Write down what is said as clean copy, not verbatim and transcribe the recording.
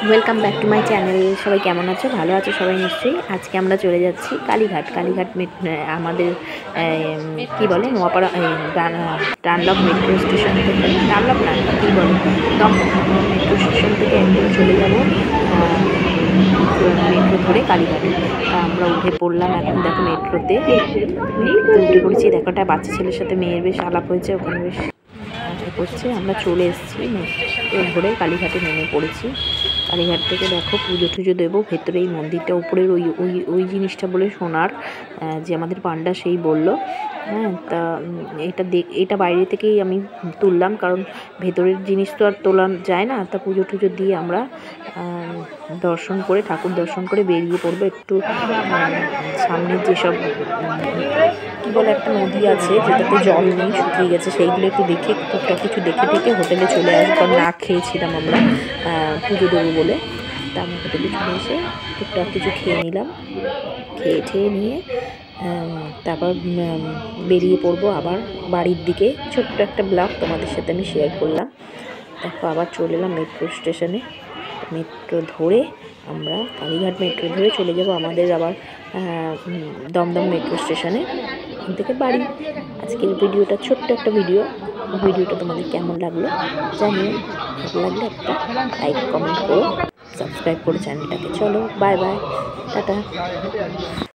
Welcome back to my channel. সবাই কেমন আছো? ভালো আছো সবাই নিশ্চয়ই। আজকে আমরা চলে যাচ্ছি কালীঘাট। আমাদের কি বলে নোয়াপাড়া ডানলপ মেট্রো স্টেশন থেকে, ডানলপ না কী বলে, দমদম মেট্রো স্টেশন থেকে একদম চলে যাব মেট্রো ধরে কালীঘাটে। তা আমরা উঠে পড়লাম এখন, দেখো মেট্রোতে উঠে পড়েছি। দেখো একটা বাচ্চা ছেলের সাথে মেয়ের বেশ আলাপ হয়েছে, ওখানে বেশ করছে। আমরা চলে এসেছি মেট্রো ধরে কালীঘাটে নেমে পড়েছি। কালীঘাট থেকে দেখো পুজো টুজো দেবো ভেতরে। এই মন্দিরটা উপরের ওই ওই ওই জিনিসটা বলে সোনার, যে আমাদের পান্ডা সেই বলল। হ্যাঁ, তা এটা বাইরে থেকেই আমি তুললাম, কারণ ভেতরের জিনিস তো আর তোলা যায় না। তা পুজো টুজো দিয়ে আমরা দর্শন করে, ঠাকুর দর্শন করে বেরিয়ে পড়বো। একটু সামনের যেসব কী বলে একটা নদী আছে যেটাতে জল নেই, শুকিয়ে গেছে, সেইগুলো একটু দেখে, টুকটাক কিছু দেখে হোটেলে চলে আসবো। কারণ না খেয়েছিলাম আমরা পুজো দেবো বলে। তা আমরা হোটেলে চলে এসে টুকটাক কিছু খেয়ে নিলাম। খেয়ে নিয়ে তারপর বেরিয়ে পড়বো আবার বাড়ির দিকে। ছোট্ট একটা ব্লগ তোমাদের সাথে আমি শেয়ার করলাম। দেখো আবার চলে এলাম মেট্রো স্টেশনে। মেট্রো ধরে আমরা কালীঘাট মেট্রো ধরে চলে যাব আমাদের আবার দমদম মেট্রো স্টেশনে, ওখান থেকে বাড়ি। আজকের ভিডিওটা ছোট্ট একটা ভিডিওটা তোমাদের কেমন লাগলো জানিও। ভালো লাগলে একটা লাইক কমেন্ট করো, সাবস্ক্রাইব করো চ্যানেলটাকে। চলো বাই বাই, টাটা।